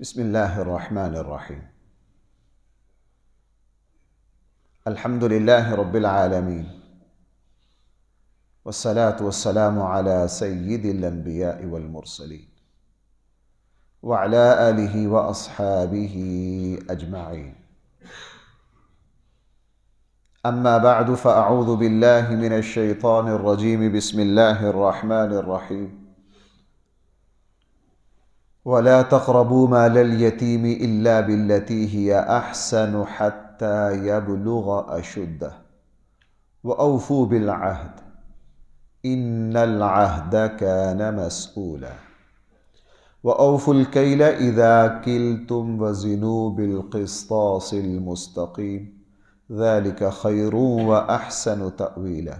بسم الله الرحمن الرحيم. الحمد لله رب العالمين، والصلاة والسلام على سيد الأنبياء والمرسلين وعلى آله وأصحابه أجمعين. أما بعد، فأعوذ بالله من الشيطان الرجيم. بسم الله الرحمن الرحيم. ولا تقربوا مال اليتيم إلا بالتي هي أحسن حتى يبلغ أشده وأوفوا بالعهد إن العهد كان مسؤولا وأوفوا الكيل إذا كلتم وزنوا بالقسطاس المستقيم ذلك خير وأحسن تأويلا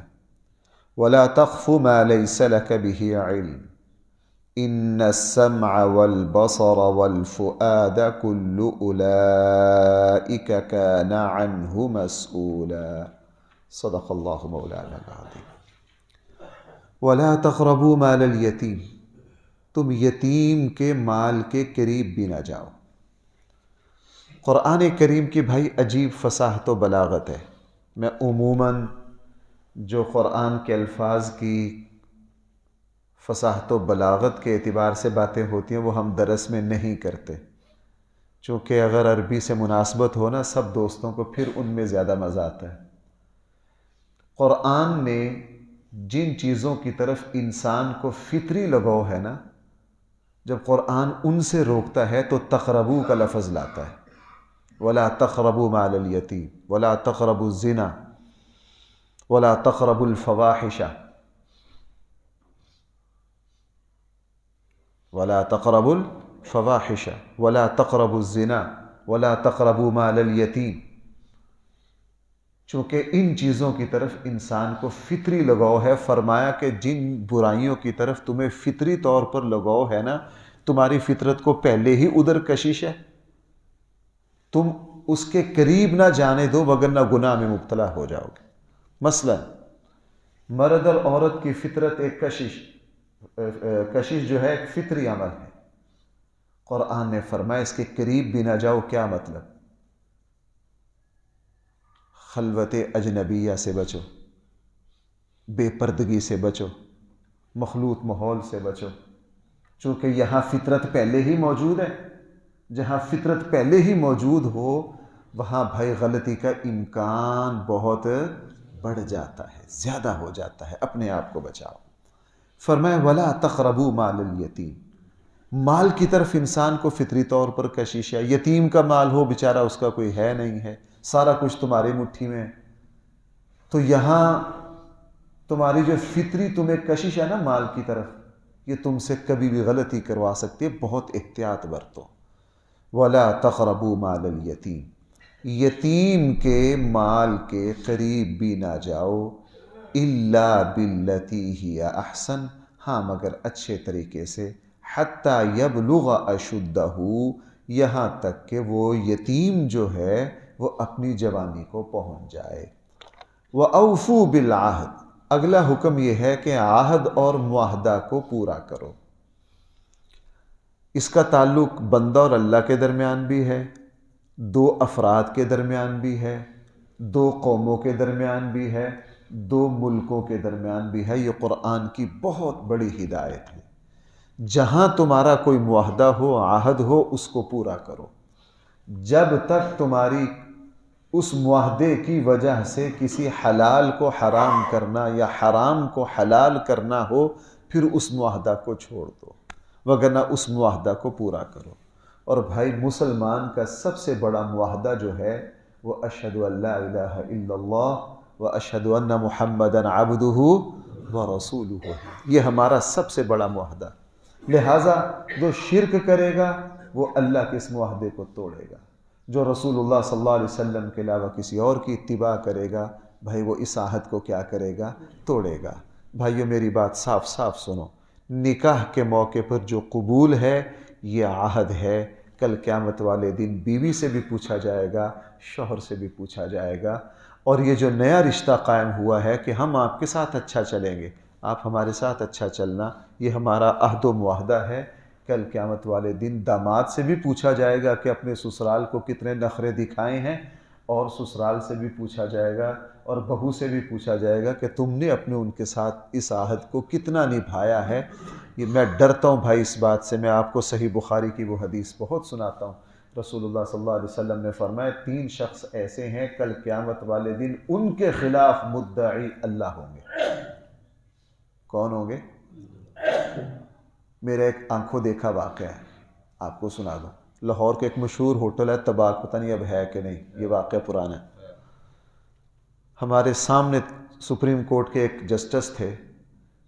ولا تقف ما ليس لك به علم إن السمع والبصر والفؤاد كل أولئك كان عنه مسؤولا. صدق الله مولانا العظيم. ولا تقربوا مال اليتیم، تم یتیم کے مال کے قریب بھی نہ جاؤ. قرآن کریم کی بھائی عجیب فصاحت و بلاغت ہے. میں عموماً جو قرآن کے الفاظ کی فصاحت و بلاغت کے اعتبار سے باتیں ہوتی ہیں وہ ہم درس میں نہیں کرتے، چونکہ اگر عربی سے مناسبت ہو نا سب دوستوں کو پھر ان میں زیادہ مزہ آتا ہے. قرآن نے جن چیزوں کی طرف انسان کو فطری لگاؤ ہے نا، جب قرآن ان سے روکتا ہے تو تقربو کا لفظ لاتا ہے. ولا تقربوا مال الیتیم ولا تقربوا الزنا ولا تقربوا الفواحش ولا تقربوا الفواحش ولا تقربوا الزنا ولا تقربوا مال الیتیم. چونکہ ان چیزوں کی طرف انسان کو فطری لگاؤ ہے، فرمایا کہ جن برائیوں کی طرف تمہیں فطری طور پر لگاؤ ہے نا، تمہاری فطرت کو پہلے ہی ادھر کشش ہے، تم اس کے قریب نہ جانے دو وگرنہ گناہ میں مبتلا ہو جاؤ گے. مثلا مرد اور عورت کی فطرت ایک کشش جو ہے ایک فطری عمل ہے. قرآن نے فرمایا اس کے قریب بھی نہ جاؤ. کیا مطلب؟ خلوت اجنبیہ سے بچو، بے پردگی سے بچو، مخلوط ماحول سے بچو، چونکہ یہاں فطرت پہلے ہی موجود ہے. جہاں فطرت پہلے ہی موجود ہو وہاں بھائی غلطی کا امکان بہت بڑھ جاتا ہے، زیادہ ہو جاتا ہے. اپنے آپ کو بچاؤ. فرمایا ولا تقربوا مال الیتیم. مال کی طرف انسان کو فطری طور پر کشش ہے. یتیم کا مال ہو، بیچارہ اس کا کوئی ہے نہیں ہے، سارا کچھ تمہاری مٹھی میں، تو یہاں تمہاری جو فطری تمہیں کشش ہے نا مال کی طرف، یہ تم سے کبھی بھی غلطی کروا سکتی ہے. بہت احتیاط برتو. ولا تقربوا مال الیتیم، یتیم کے مال کے قریب بھی نہ جاؤ. الا باللتی ہی احسن، ہاں مگر اچھے طریقے سے. حتی یبلغ اشدہ، یہاں تک کہ وہ یتیم جو ہے وہ اپنی جوانی کو پہنچ جائے. وَأَوْفُوا بِالْعَهْدِ، اگلا حکم یہ ہے کہ عہد اور معاہدہ کو پورا کرو. اس کا تعلق بندہ اور اللہ کے درمیان بھی ہے، دو افراد کے درمیان بھی ہے، دو قوموں کے درمیان بھی ہے، دو ملکوں کے درمیان بھی ہے. یہ قرآن کی بہت بڑی ہدایت ہے. جہاں تمہارا کوئی معاہدہ ہو، عہد ہو، اس کو پورا کرو. جب تک تمہاری اس معاہدے کی وجہ سے کسی حلال کو حرام کرنا یا حرام کو حلال کرنا ہو، پھر اس معاہدہ کو چھوڑ دو، وگرنہ اس معاہدہ کو پورا کرو. اور بھائی مسلمان کا سب سے بڑا معاہدہ جو ہے وہ اشہد ان لا الہ الا اللہ واشہد ان محمدًا عبدہ ورسولہ. یہ ہمارا سب سے بڑا معاہدہ. لہٰذا جو شرک کرے گا وہ اللہ کے اس معاہدے کو توڑے گا. جو رسول اللہ صلی اللہ علیہ وسلم کے علاوہ کسی اور کی اتباع کرے گا بھائی وہ اس عہد کو کیا کرے گا؟ توڑے گا. بھائیو میری بات صاف صاف سنو. نکاح کے موقع پر جو قبول ہے یہ عہد ہے. کل قیامت والے دن بیوی سے بھی پوچھا جائے گا، شوہر سے بھی پوچھا جائے گا. اور یہ جو نیا رشتہ قائم ہوا ہے کہ ہم آپ کے ساتھ اچھا چلیں گے، آپ ہمارے ساتھ اچھا چلنا، یہ ہمارا عہد و معاہدہ ہے. کل قیامت والے دن داماد سے بھی پوچھا جائے گا کہ اپنے سسرال کو کتنے نخرے دکھائے ہیں، اور سسرال سے بھی پوچھا جائے گا، اور بہو سے بھی پوچھا جائے گا کہ تم نے اپنے ان کے ساتھ اس عہد کو کتنا نبھایا ہے۔ یہ میں ڈرتا ہوں بھائی اس بات سے، میں آپ کو صحیح بخاری کی وہ حدیث بہت سناتا ہوں۔ رسول اللہ صلی اللہ علیہ وسلم نے فرمایا 3 شخص ایسے ہیں کل قیامت والے دن ان کے خلاف مدعی اللہ ہوں گے۔ کون ہوں گے؟ میرا ایک آنکھوں دیکھا واقعہ ہے، آپ کو سنا دوں۔ لاہور کے ایک مشہور ہوٹل ہے تباک، پتہ نہیں اب ہے کہ نہیں، یہ واقعہ پرانا ہے۔ ہمارے سامنے سپریم کورٹ کے ایک جسٹس تھے،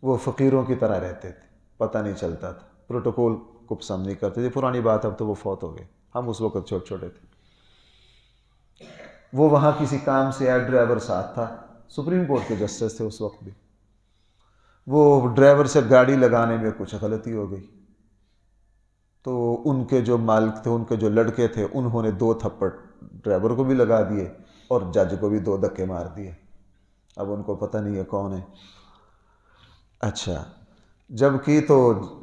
وہ فقیروں کی طرح رہتے تھے، پتہ نہیں چلتا تھا، پروٹوکول کو پسند نہیں کرتے تھے، پرانی بات، اب تو وہ فوت ہو گئے، ہم اس وقت چھوٹے چھوٹے تھے۔ وہ وہاں کسی کام سے آیا، ڈرائیور ساتھ تھا، سپریم کورٹ کے جسٹس تھے اس وقت بھی۔ وہ ڈرائیور سے گاڑی لگانے میں کچھ غلطی ہو گئی، تو ان کے جو مالک تھے، ان کے جو لڑکے تھے، انہوں نے 2 تھپڑ ڈرائیور کو بھی لگا دیے اور جج کو بھی 2 دھکے مار دیے۔ اب ان کو پتہ نہیں ہے کون ہے۔ اچھا، جبکہ تو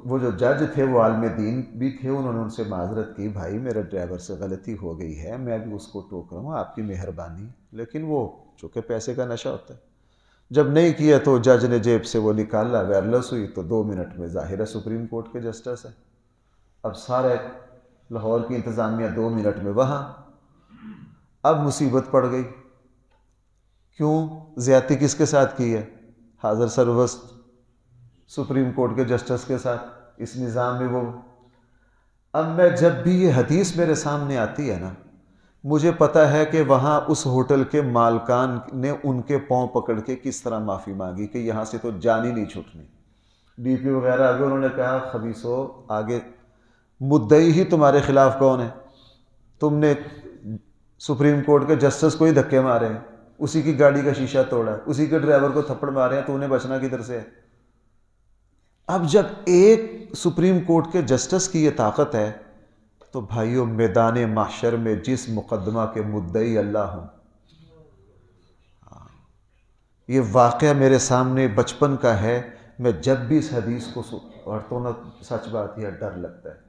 وہ جو جج تھے وہ عالم دین بھی تھے، انہوں نے ان سے معذرت کی، بھائی میرے ڈرائیور سے غلطی ہو گئی ہے، میں بھی اس کو ٹوک رہا ہوں، آپ کی مہربانی۔ لیکن وہ چونکہ پیسے کا نشہ ہوتا ہے، جب نہیں کیا تو جج نے جیب سے وہ نکالا، وائرلیس ہوئی تو 2 منٹ میں، ظاہر ہے سپریم کورٹ کے جسٹس ہے، اب سارے لاہور کی انتظامیہ 2 منٹ میں وہاں۔ اب مصیبت پڑ گئی، کیوں؟ زیادتی کس کے ساتھ کی ہے؟ حاضر سربست سپریم کورٹ کے جسٹس کے ساتھ، اس نظام میں وہ۔ اب میں جب بھی یہ حدیث میرے سامنے آتی ہے نا، مجھے پتہ ہے کہ وہاں اس ہوٹل کے مالکان نے ان کے پاؤں پکڑ کے کس طرح معافی مانگی کہ یہاں سے تو جان ہی نہیں چھوٹنی۔ ڈی پی وغیرہ آگے انہوں نے کہا خبیثو، آگے مدعی ہی تمہارے خلاف کون ہے؟ تم نے سپریم کورٹ کے جسٹس کو ہی دھکے مارے ہیں، اسی کی گاڑی کا شیشہ توڑا ہے، اسی کے ڈرائیور کو تھپڑ مارے ہیں، تو انہیں بچنا کدھر سے ہے؟ اب جب ایک سپریم کورٹ کے جسٹس کی یہ طاقت ہے تو بھائیوں میدان محشر میں جس مقدمہ کے مدعی اللہ ہوں، یہ واقعہ میرے سامنے بچپن کا ہے، میں جب بھی اس حدیث کو پڑھتا ہوں نا، سچ بات یہ ڈر لگتا ہے۔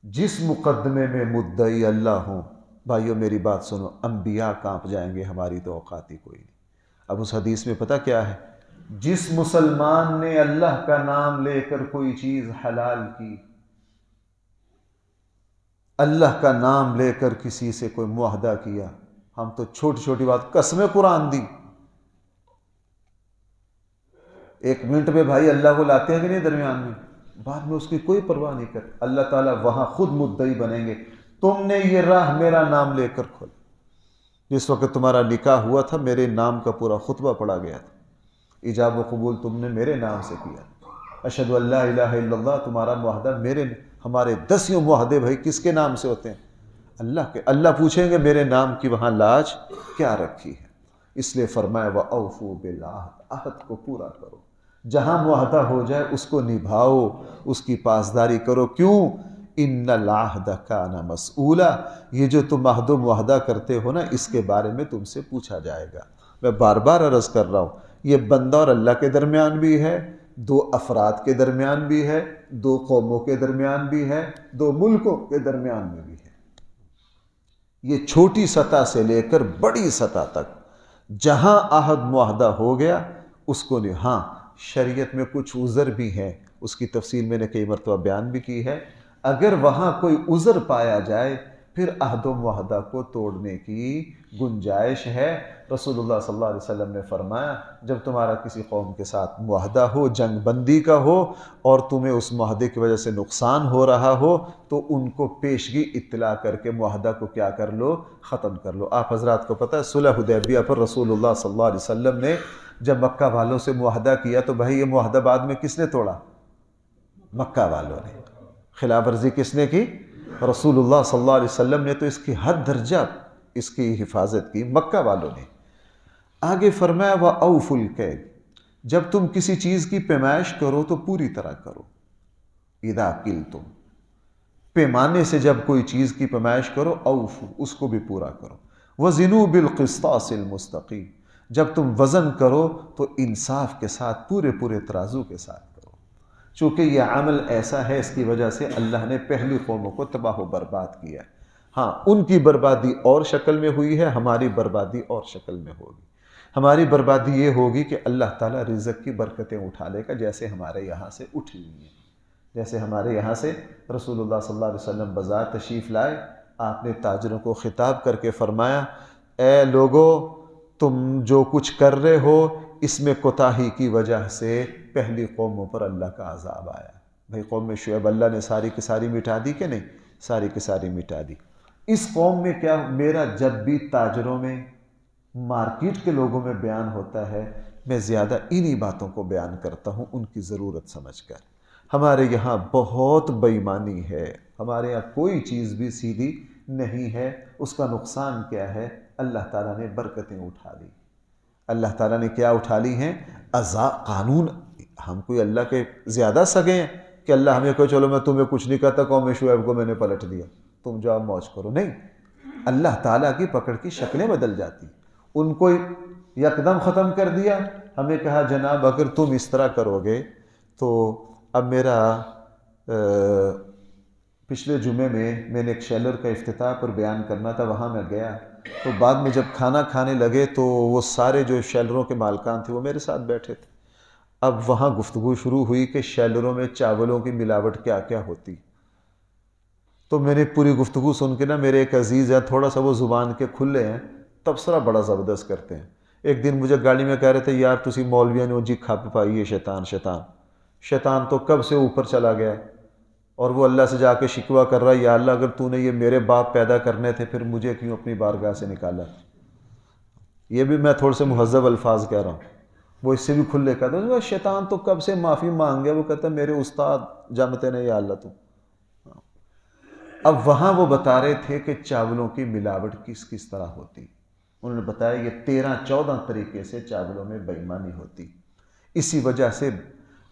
جس مقدمے میں مدعی اللہ ہوں، بھائیوں میری بات سنو، انبیاء کانپ جائیں گے، ہماری تو اوقات ہی کوئی نہیں۔ اب اس حدیث میں پتہ کیا ہے؟ جس مسلمان نے اللہ کا نام لے کر کوئی چیز حلال کی، اللہ کا نام لے کر کسی سے کوئی معاہدہ کیا، ہم تو چھوٹی چھوٹی بات، قسمیں قرآن دی، 1 منٹ میں بھائی اللہ کو لاتے ہیں کہ نہیں درمیان میں، بعد میں اس کی کوئی پرواہ نہیں کرتے، اللہ تعالیٰ وہاں خود مدعی بنیں گے، تم نے یہ راہ میرا نام لے کر کھولا، جس وقت تمہارا نکاح ہوا تھا میرے نام کا پورا خطبہ پڑھا گیا تھا، ایجاب و قبول تم نے میرے نام سے کیا، اشہد ان لا الہ الا اللہ، تمہارا معاہدہ میرے، ہمارے 10 معاہدے بھائی کس کے نام سے ہوتے ہیں؟ اللہ کے۔ اللہ پوچھیں گے میرے نام کی وہاں لاج کیا رکھی ہے؟ اس لیے فرمایا وَأَوْفُوا بِالْعَهْدِ، عہد کو پورا کرو، جہاں معاہدہ ہو جائے اس کو نبھاؤ، اس کی پاسداری کرو۔ کیوں؟ ان العہد کان مسئولا، یہ جو تم عہد و معاہدہ کرتے ہو نا، اس کے بارے میں تم سے پوچھا جائے گا۔ میں بار بار عرض کر رہا ہوں، یہ بندہ اور اللہ کے درمیان بھی ہے، 2 افراد کے درمیان بھی ہے، 2 قوموں کے درمیان بھی ہے، 2 ملکوں کے درمیان میں بھی ہے۔ یہ چھوٹی سطح سے لے کر بڑی سطح تک جہاں عہد معاہدہ ہو گیا اس کو نہیں۔ ہاں شریعت میں کچھ عذر بھی ہیں، اس کی تفصیل میں نے کئی مرتبہ بیان بھی کی ہے، اگر وہاں کوئی عذر پایا جائے پھر عہد و معاہدہ کو توڑنے کی گنجائش ہے۔ رسول اللہ صلی اللہ علیہ وسلم نے فرمایا جب تمہارا کسی قوم کے ساتھ معاہدہ ہو، جنگ بندی کا ہو، اور تمہیں اس معاہدے کی وجہ سے نقصان ہو رہا ہو تو ان کو پیشگی اطلاع کر کے معاہدہ کو کیا کر لو؟ ختم کر لو۔ آپ حضرات کو پتہ ہے صلح حدیبیہ پر رسول اللہ صلی اللہ علیہ وسلم نے جب مکہ والوں سے معاہدہ کیا تو بھائی یہ معاہدہ بعد میں کس نے توڑا؟ مکہ والوں نے۔ خلاف ورزی کس نے کی؟ رسول اللہ صلی اللہ علیہ وسلم نے تو اس کی حد درجہ اس کی حفاظت کی، مکہ والوں نے۔ آگے فرمایا وَأَوْفُوا الْكَيْلَ، جب تم کسی چیز کی پیمائش کرو تو پوری طرح کرو۔ اِذَا قِلْتُمْ، پیمانے سے جب کوئی چیز کی پیمائش کرو، اوفو، اس کو بھی پورا کرو۔ وَزِنُوا بِالْقِسْطَاسِ الْمُسْتَقِيمِ، جب تم وزن کرو تو انصاف کے ساتھ، پورے ترازو کے ساتھ کرو۔ چونکہ یہ عمل ایسا ہے، اس کی وجہ سے اللہ نے پہلی قوموں کو تباہ و برباد کیا ہے۔ ہاں، ان کی بربادی اور شکل میں ہوئی ہے، ہماری بربادی اور شکل میں ہوگی۔ ہماری بربادی یہ ہوگی کہ اللہ تعالیٰ رزق کی برکتیں اٹھا لے گا، جیسے ہمارے یہاں سے اٹھی ہوئی ہیں۔ جیسے ہمارے یہاں سے رسول اللہ صلی اللہ علیہ وسلم بازار تشریف لائے، آپ نے تاجروں کو خطاب کر کے فرمایا، اے لوگو، تم جو کچھ کر رہے ہو اس میں کوتاہی کی وجہ سے پہلی قوموں پر اللہ کا عذاب آیا۔ بھئی قوم شعیب اللہ نے ساری کی ساری مٹا دی کہ نہیں؟ ساری کی ساری مٹا دی۔ اس قوم میں کیا، میرا جب بھی تاجروں میں، مارکیٹ کے لوگوں میں بیان ہوتا ہے، میں زیادہ انہی باتوں کو بیان کرتا ہوں ان کی ضرورت سمجھ کر۔ ہمارے یہاں بہت بے ایمانی ہے، ہمارے یہاں کوئی چیز بھی سیدھی نہیں ہے۔ اس کا نقصان کیا ہے؟ اللہ تعالیٰ نے برکتیں اٹھا لی۔ اللہ تعالیٰ نے کیا اٹھا لی ہیں؟ قانون۔ ہم کوئی اللہ کے زیادہ سگے ہیں کہ اللہ ہمیں کوئی چلو میں تمہیں کچھ نہیں کہتا، قوم شعیب کو میں نے پلٹ دیا، تم جاؤ موج کرو؟ نہیں، اللہ تعالیٰ کی پکڑ کی شکلیں بدل جاتی۔ ان کو یکدم ختم کر دیا، ہمیں کہا جناب اگر تم اس طرح کرو گے تو اب میرا پچھلے جمعے میں نے ایک شیلر کا افتتاح پر بیان کرنا تھا، وہاں میں گیا تو بعد میں جب کھانا کھانے لگے تو وہ سارے جو شیلروں کے مالکان تھے وہ میرے ساتھ بیٹھے تھے۔ اب وہاں گفتگو شروع ہوئی کہ شیلروں میں چاولوں کی ملاوٹ کیا کیا ہوتی۔ تو میں نے پوری گفتگو سن کے نا، میرے ایک عزیز ہیں تھوڑا سا وہ زبان کے کھلے ہیں، تبصرہ بڑا زبردست کرتے ہیں۔ ایک دن مجھے گاڑی میں کہہ رہے تھے، یار تسی مولویاں نے جی کھپ پائی ہے شیطان تو کب سے اوپر چلا گیا، اور وہ اللہ سے جا کے شکوہ کر رہا ہے، یا اللہ اگر تو نے یہ میرے باپ پیدا کرنے تھے پھر مجھے کیوں اپنی بارگاہ سے نکالا۔ یہ بھی میں تھوڑے سے مہذب الفاظ کہہ رہا ہوں، وہ اس سے بھی کھلے کہتے ہیں شیطان تو کب سے معافی مانگ گیا، وہ کہتا ہے میرے استاد جانتے نہیں یا اللہ تو۔ اب وہاں وہ بتا رہے تھے کہ چاولوں کی ملاوٹ کس کس طرح ہوتی۔ انہوں نے بتایا یہ 13-14 طریقے سے چاولوں میں بے ایمانی ہوتی۔ اسی وجہ سے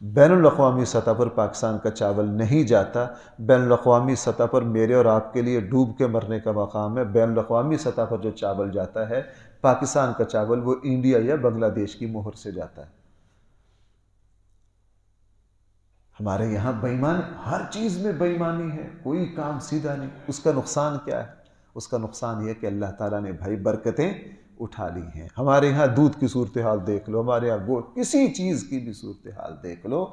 بین الاقوامی سطح پر پاکستان کا چاول نہیں جاتا۔ بین الاقوامی سطح پر میرے اور آپ کے لیے ڈوب کے مرنے کا مقام ہے۔ بین الاقوامی سطح پر جو چاول جاتا ہے پاکستان کا چاول، وہ انڈیا یا بنگلہ دیش کی مہر سے جاتا ہے۔ ہمارے یہاں بے ایمانی، ہر چیز میں بے ایمانی ہے، کوئی کام سیدھا نہیں۔ اس کا نقصان کیا ہے؟ اس کا نقصان یہ کہ اللہ تعالیٰ نے بھائی برکتیں اٹھا لی ہیں۔ ہمارے یہاں دودھ کی صورتحال دیکھ لو، ہمارے یہاں گوشت، کسی چیز کی بھی صورتحال دیکھ لو۔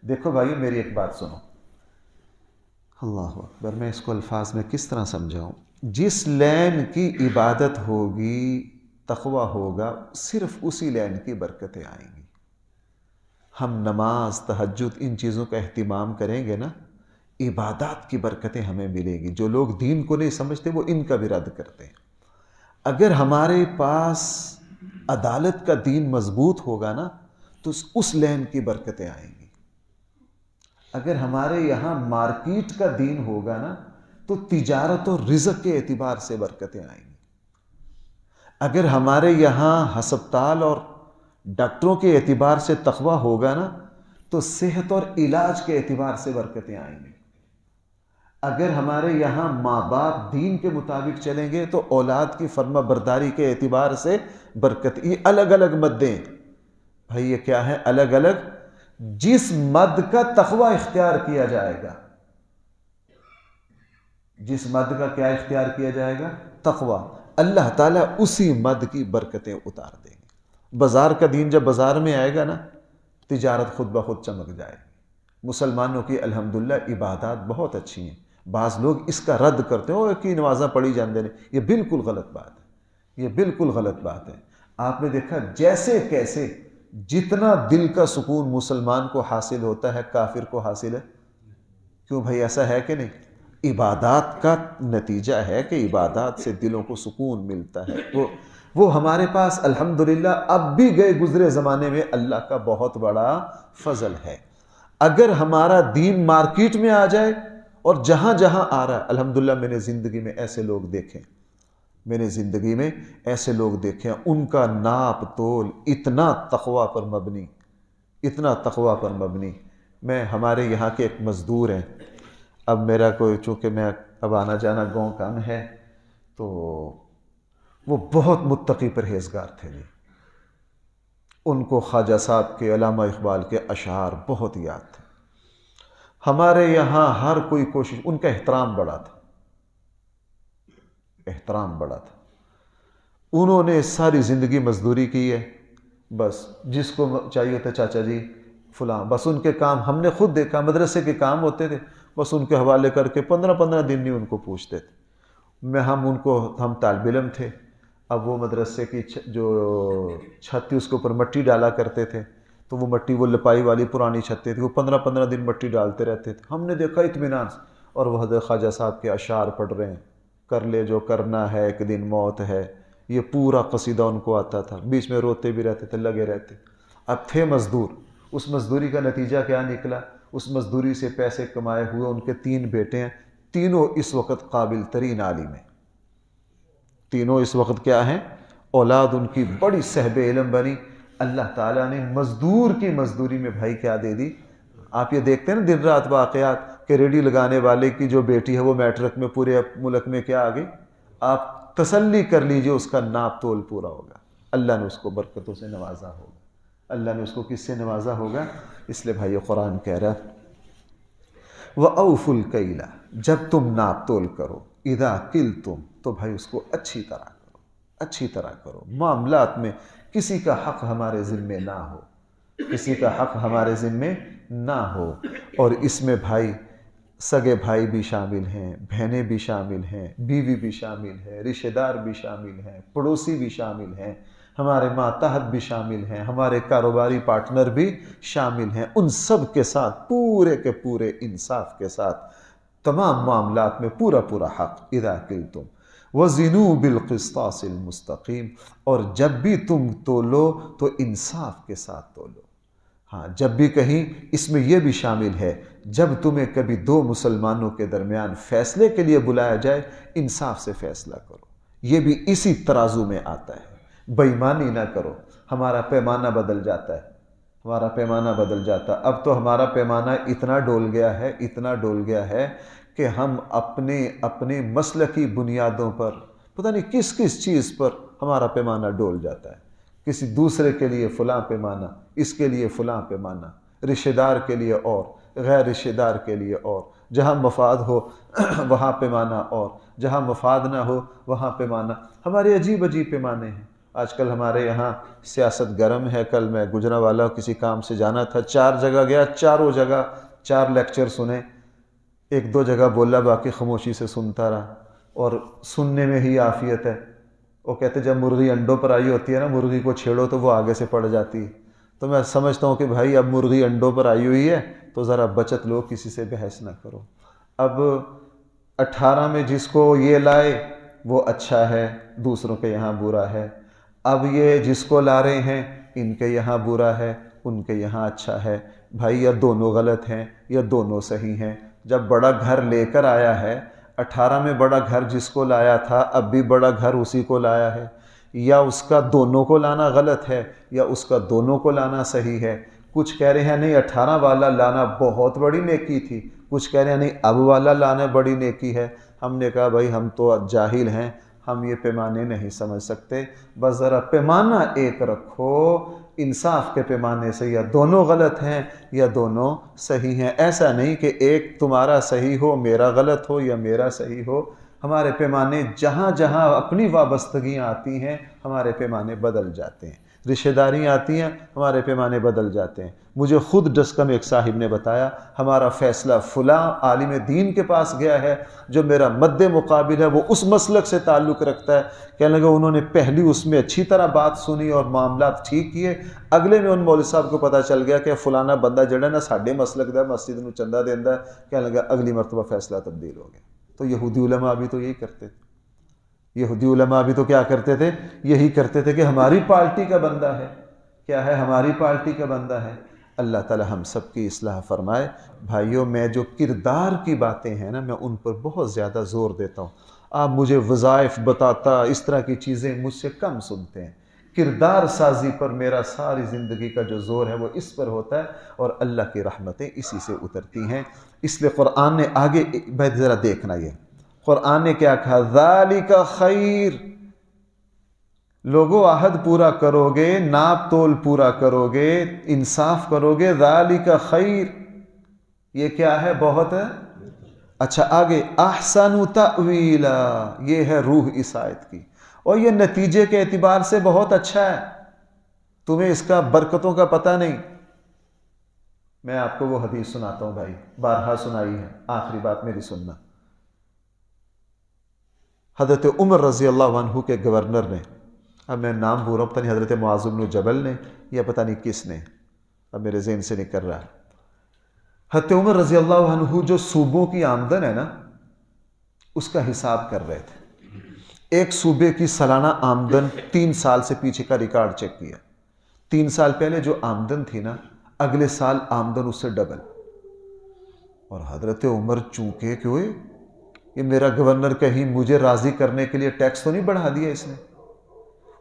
دیکھو بھائی میری ایک بات سنو، اللہ اکبر، میں اس کو الفاظ میں کس طرح سمجھاؤں؟ جس لین کی عبادت ہوگی، تقویٰ ہوگا، صرف اسی لین کی برکتیں آئیں گی۔ ہم نماز، تہجد، ان چیزوں کا اہتمام کریں گے نا، عبادات کی برکتیں ہمیں ملیں گی۔ جو لوگ دین کو نہیں سمجھتے وہ ان کا بھی رد کرتے ہیں۔ اگر ہمارے پاس عدالت کا دین مضبوط ہوگا نا تو اس لین کی برکتیں آئیں گی۔ اگر ہمارے یہاں مارکیٹ کا دین ہوگا نا تو تجارت اور رزق کے اعتبار سے برکتیں آئیں گی۔ اگر ہمارے یہاں ہسپتال اور ڈاکٹروں کے اعتبار سے تقویٰ ہوگا نا تو صحت اور علاج کے اعتبار سے برکتیں آئیں گی۔ اگر ہمارے یہاں ماں باپ دین کے مطابق چلیں گے تو اولاد کی فرما برداری کے اعتبار سے برکت۔ یہ الگ الگ مدیں، بھائی یہ کیا ہے؟ الگ الگ۔ جس مد کا تقویٰ اختیار کیا جائے گا، جس مد کا کیا اختیار کیا جائے گا؟ تقویٰ، اللہ تعالیٰ اسی مد کی برکتیں اتار دیں گے۔ بازار کا دین جب بازار میں آئے گا نا، تجارت خود بخود چمک جائے گی۔ مسلمانوں کی الحمدللہ عبادات بہت اچھی ہیں۔ بعض لوگ اس کا رد کرتے ہیں، وہ کی نمازاں پڑھی جاندے نے، یہ بالکل غلط بات ہے، یہ بالکل غلط بات ہے۔ آپ نے دیکھا جیسے کیسے جتنا دل کا سکون مسلمان کو حاصل ہوتا ہے کافر کو حاصل ہے، کیوں بھائی ایسا ہے کہ نہیں؟ عبادات کا نتیجہ ہے کہ عبادات سے دلوں کو سکون ملتا ہے۔ وہ ہمارے پاس الحمدللہ اب بھی گئے گزرے زمانے میں اللہ کا بہت بڑا فضل ہے۔ اگر ہمارا دین مارکیٹ میں آ جائے، اور جہاں جہاں آ رہا ہے الحمدللہ، میں نے زندگی میں ایسے لوگ دیکھے، میں نے زندگی میں ایسے لوگ دیکھے ہیں، ان کا ناپ تول اتنا تقویٰ پر مبنی، اتنا تقویٰ پر مبنی۔ میں ہمارے یہاں کے ایک مزدور ہیں، اب میرا کوئی چونکہ میں اب آنا جانا گاؤں کام ہے، تو وہ بہت متقی پرہیزگار تھے جی۔ ان کو خواجہ صاحب کے، علامہ اقبال کے اشعار بہت یاد تھے۔ ہمارے یہاں ہر کوئی کوشش، ان کا احترام بڑا تھا، احترام بڑا تھا. انہوں نے ساری زندگی مزدوری کی ہے، بس جس کو چاہیے تھا چاچا جی فلاں، بس ان کے کام ہم نے خود دیکھا، مدرسے کے کام ہوتے تھے، بس ان کے حوالے کر کے 15 دن نہیں ان کو پوچھتے تھے. ہم طالب علم تھے، اب وہ مدرسے کی جو چھت تھی اس کے اوپر مٹی ڈالا کرتے تھے، تو وہ مٹی وہ لپائی والی پرانی چھتیں تھی، وہ 15 دن مٹی ڈالتے رہتے تھے. ہم نے دیکھا اطمینان سے، اور وہ حضرت خواجہ صاحب کے اشعار پڑھ رہے ہیں، کر لے جو کرنا ہے ایک دن موت ہے، یہ پورا قصیدہ ان کو آتا تھا، بیچ میں روتے بھی رہتے تھے، لگے رہتے. اب تھے مزدور، اس مزدوری کا نتیجہ کیا نکلا؟ اس مزدوری سے پیسے کمائے ہوئے ان کے 3 بیٹے ہیں، تینوں اس وقت قابل ترین عالم ہیں. تینوں اس وقت کیا ہیں؟ اولاد ان کی بڑی صاحب علم بنی. اللہ تعالیٰ نے مزدور کی مزدوری میں بھائی کیا دے دی. آپ یہ دیکھتے ہیں نا دن رات واقعات کہ ریڈی لگانے والے کی جو بیٹی ہے وہ میٹرک میں پورے ملک میں کیا آ گئی. آپ تسلی کر لیجئے اس کا ناپ تول پورا ہوگا. اللہ نے اس کو برکتوں سے نوازا ہوگا. اللہ نے اس کو کس سے نوازا ہوگا؟ اس لیے بھائی قرآن کہہ رہا ہے وَأَوْفُوا الْكَيْلَ، جب تم ناپ تول کرو، اِذَا قِلْتُمْ، تو بھائی اس کو اچھی طرح کرو، اچھی طرح کرو. معاملات میں کسی کا حق ہمارے ذمے نہ ہو، کسی کا حق ہمارے ذمے نہ ہو. اور اس میں بھائی سگے بھائی بھی شامل ہیں، بہنیں بھی شامل ہیں، بیوی بھی شامل ہے، رشتہ دار بھی شامل ہیں، پڑوسی بھی شامل ہیں، ہمارے ماتحت بھی شامل ہیں، ہمارے کاروباری پارٹنر بھی شامل ہیں. ان سب کے ساتھ پورے کے پورے انصاف کے ساتھ تمام معاملات میں پورا پورا حق. اذا قلتم وزنوا بالقسطاس المستقیم، اور جب بھی تم تولو تو انصاف کے ساتھ تولو. ہاں، جب بھی کہیں اس میں یہ بھی شامل ہے، جب تمہیں کبھی 2 مسلمانوں کے درمیان فیصلے کے لیے بلایا جائے، انصاف سے فیصلہ کرو. یہ بھی اسی ترازو میں آتا ہے. بے ایمانی نہ کرو. ہمارا پیمانہ بدل جاتا ہے، ہمارا پیمانہ بدل جاتا ہے. اب تو ہمارا پیمانہ اتنا ڈول گیا ہے، اتنا ڈول گیا ہے کہ ہم اپنے مسلکی بنیادوں پر پتہ نہیں کس کس چیز پر ہمارا پیمانہ ڈول جاتا ہے. کسی دوسرے کے لیے فلاں پیمانہ، اس کے لیے فلاں پیمانہ، رشتہ دار کے لیے اور، غیر رشتہ دار کے لیے اور، جہاں مفاد ہو وہاں پیمانہ اور، جہاں مفاد نہ ہو وہاں پیمانہ. ہمارے عجیب عجیب پیمانے ہیں. آج کل ہمارے یہاں سیاست گرم ہے. کل میں گجرانوالہ کسی کام سے جانا تھا، 4 جگہ گیا، چاروں جگہ 4 لیکچر سنے. 1-2 جگہ بولا، باقی خاموشی سے سنتا رہا، اور سننے میں ہی عافیت ہے. وہ کہتے جب مرغی انڈوں پر آئی ہوتی ہے نا، مرغی کو چھیڑو تو وہ آگے سے پڑ جاتی ہے. تو میں سمجھتا ہوں کہ بھائی اب مرغی انڈوں پر آئی ہوئی ہے تو ذرا بچت لو، کسی سے بحث نہ کرو. اب 18 میں جس کو یہ لائے وہ اچھا ہے، دوسروں کے یہاں برا ہے. اب یہ جس کو لا رہے ہیں ان کے یہاں برا ہے، ان کے یہاں اچھا ہے. بھائی یا دونوں غلط ہیں یا دونوں صحیح ہیں. جب بڑا گھر لے کر آیا ہے، 18 میں بڑا گھر جس کو لایا تھا اب بھی بڑا گھر اسی کو لایا ہے. یا اس کا دونوں کو لانا غلط ہے یا اس کا دونوں کو لانا صحیح ہے. کچھ کہہ رہے ہیں نہیں 18 والا لانا بہت بڑی نیکی تھی، کچھ کہہ رہے ہیں نہیں اب والا لانا بڑی نیکی ہے. ہم نے کہا بھائی ہم تو جاہل ہیں، ہم یہ پیمانے نہیں سمجھ سکتے. بس ذرا پیمانہ ایک رکھو، انصاف کے پیمانے سے یا دونوں غلط ہیں یا دونوں صحیح ہیں. ایسا نہیں کہ ایک تمہارا صحیح ہو میرا غلط ہو یا میرا صحیح ہو. ہمارے پیمانے جہاں جہاں اپنی وابستگیاں آتی ہیں ہمارے پیمانے بدل جاتے ہیں. رشتہ داریاں آتی ہیں ہمارے پیمانے بدل جاتے ہیں. مجھے خود ڈسکم ایک صاحب نے بتایا ہمارا فیصلہ فلاں عالم دین کے پاس گیا ہے، جو میرا مد مقابل ہے وہ اس مسلک سے تعلق رکھتا ہے. کہنے لگا انہوں نے پہلی اس میں اچھی طرح بات سنی اور معاملات ٹھیک کیے، اگلے میں ان مولوی صاحب کو پتہ چل گیا کہ فلانا بندہ جڑا نا ساڈے مسلک دا مسجد نو چندہ دیندا ہے. کہنے لگا اگلی مرتبہ فیصلہ تبدیل ہو گیا. تو یہودی علماء بھی تو یہی کرتے تھے. یہودی علماء بھی تو کیا کرتے تھے؟ یہی کرتے تھے کہ ہماری پارٹی کا بندہ ہے. کیا ہے؟ ہماری پارٹی کا بندہ ہے. اللہ تعالی ہم سب کی اصلاح فرمائے. بھائیوں، میں جو کردار کی باتیں ہیں نا میں ان پر بہت زیادہ زور دیتا ہوں. آپ مجھے وظائف بتاتا اس طرح کی چیزیں مجھ سے کم سنتے ہیں. کردار سازی پر میرا ساری زندگی کا جو زور ہے وہ اس پر ہوتا ہے، اور اللہ کی رحمتیں اسی سے اترتی ہیں. اس لیے قرآن نے آگے ذرا دیکھنا، یہ قرآن نے کیا کہا؟ ذالک خیر. لوگوں عہد پورا کرو گے، ناپ تول پورا کرو گے، انصاف کرو گے، ذالک خیر. یہ کیا ہے؟ بہت اچھا۔ آگے احسن تأویلا، یہ ہے روح اس آیت کی، اور یہ نتیجے کے اعتبار سے بہت اچھا ہے۔ تمہیں اس کا برکتوں کا پتہ نہیں۔ میں آپ کو وہ حدیث سناتا ہوں بھائی، بارہا سنائی ہے، آخری بات میری سننا۔ حضرت عمر رضی اللہ عنہ کے گورنر نے، اب میں نام بول رہا ہوں، پتہ نہیں حضرت معاذ بن جبل نے یا پتہ نہیں کس نے، اب میرے ذہن سے نکل رہا ہے۔ حضرت عمر رضی اللہ عنہ جو صوبوں کی آمدن ہے نا، اس کا حساب کر رہے تھے۔ ایک صوبے کی سالانہ آمدن 3 سال سے پیچھے کا ریکارڈ چیک کیا۔ 3 سال پہلے جو آمدن تھی نا، اگلے سال آمدن اس سے ڈبل۔ اور حضرت عمر چونکہ کہ ہوئے یہ میرا گورنر، کہیں مجھے راضی کرنے کے لیے ٹیکس تو نہیں بڑھا دیا اس نے،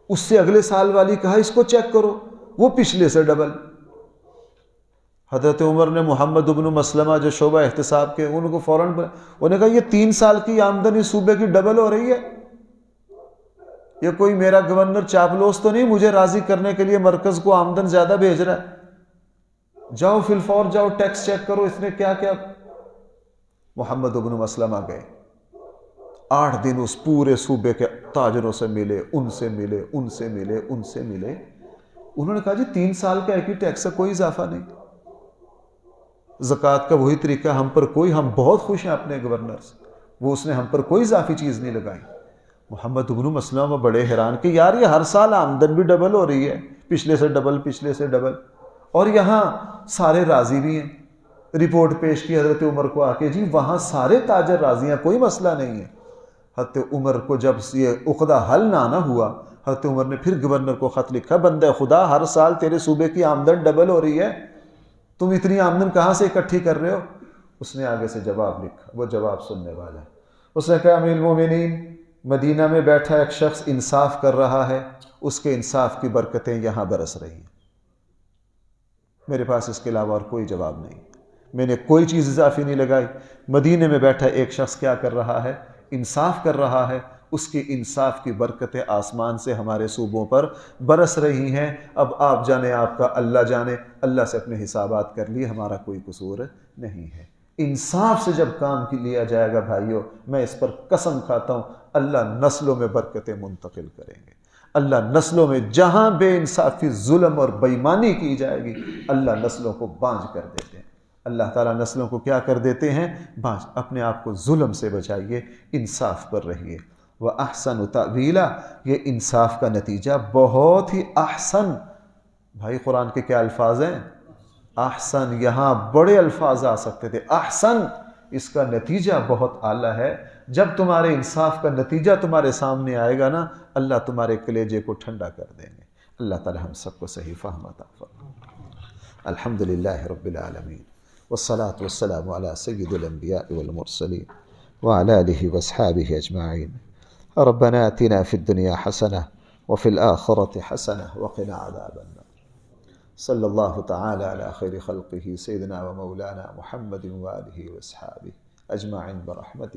اس سے اگلے سال والی کہا اس کو چیک کرو، وہ پچھلے سے ڈبل۔ حضرت عمر نے محمد بن مسلمہ جو شعبہ احتساب کے، ان کو فوراً انہوں نے کہا یہ 3 سال کی آمدن اس صوبے کی ڈبل ہو رہی ہے، یہ کوئی میرا گورنر چاپلوس تو نہیں مجھے راضی کرنے کے لیے مرکز کو آمدن زیادہ بھیج رہا ہے، جاؤ فی الفور جاؤ ٹیکس چیک کرو اس نے کیا کیا۔ محمد بن مسلمہ گئے، 8 دن اس پورے صوبے کے تاجروں سے ملے، ان سے ملے، ان سے ملے، ان سے ملے۔ انہوں نے کہا جی 3 سال کا ایک ہی ٹیکس ہے، کوئی اضافہ نہیں، زکوٰۃ کا وہی طریقہ، ہم پر کوئی، ہم بہت خوش ہیں اپنے گورنر سے، وہ اس نے ہم پر کوئی اضافی چیز نہیں لگائی۔ محمد بن مسلمہ بڑے حیران کہ یار یہ ہر سال آمدن بھی ڈبل ہو رہی ہے، پچھلے سے ڈبل، پچھلے سے ڈبل، اور یہاں سارے راضی بھی ہیں۔ رپورٹ پیش کی حضرت عمر کو آ کے، جی وہاں سارے تاجر راضی ہیں، کوئی مسئلہ نہیں ہے۔ حضرت عمر کو جب یہ عقدہ حل نہ ہوا، حضرت عمر نے پھر گورنر کو خط لکھا، بندہ خدا ہر سال تیرے صوبے کی آمدن ڈبل ہو رہی ہے، تم اتنی آمدن کہاں سے اکٹھی کر رہے ہو؟ اس نے آگے سے جواب لکھا، وہ جواب سننے والا ہے۔ اس نے کہا امیر المومنین، مدینہ میں بیٹھا ایک شخص انصاف کر رہا ہے، اس کے انصاف کی برکتیں یہاں برس رہی ہیں۔ میرے پاس اس کے علاوہ اور کوئی جواب نہیں، میں نے کوئی چیز اضافی نہیں لگائی۔ مدینے میں بیٹھا ایک شخص کیا کر رہا ہے؟ انصاف کر رہا ہے، اس کی انصاف کی برکتیں آسمان سے ہمارے صوبوں پر برس رہی ہیں۔ اب آپ جانے، آپ کا اللہ جانے، اللہ سے اپنے حسابات کر لیے، ہمارا کوئی قصور نہیں ہے۔ انصاف سے جب کام لیا جائے گا بھائیو، میں اس پر قسم کھاتا ہوں اللہ نسلوں میں برکتیں منتقل کریں گے۔ اللہ نسلوں میں جہاں بے انصافی، ظلم اور بےایمانی کی جائے گی، اللہ نسلوں کو بانجھ کر دیتے ہیں۔ اللہ تعالیٰ نسلوں کو کیا کر دیتے ہیں؟ بانجھ۔ اپنے آپ کو ظلم سے بچائیے، انصاف پر رہیے۔ وَأَحْسَنُ تَأْوِيلًا، یہ انصاف کا نتیجہ بہت ہی احسن۔ بھائی قرآن کے کیا الفاظ ہیں؟ احسن۔ یہاں بڑے الفاظ آ سکتے تھے، احسن، اس کا نتیجہ بہت اعلیٰ ہے۔ جب تمہارے انصاف کا نتیجہ تمہارے سامنے آئے گا نا، اللہ تمہارے کلیجے کو ٹھنڈا کر دیں گے۔ اللہ تعالی ہم سب کو صحیح فہم عطا فرمائے۔ الحمدللہ رب العالمین، والصلاة والسلام علی سید الانبیاء والمرسلین وعلی آلہ واصحابہ اجمعین۔ ربنا آتنا فی الدنیا حسنہ وفی الآخرۃ حسنہ وقنا عذاب النار۔ صلی اللہ تعالی علی خیر خلقہ سیدنا و مولانا محمد وآلہ واصحابہ اجمعین برحمتہ۔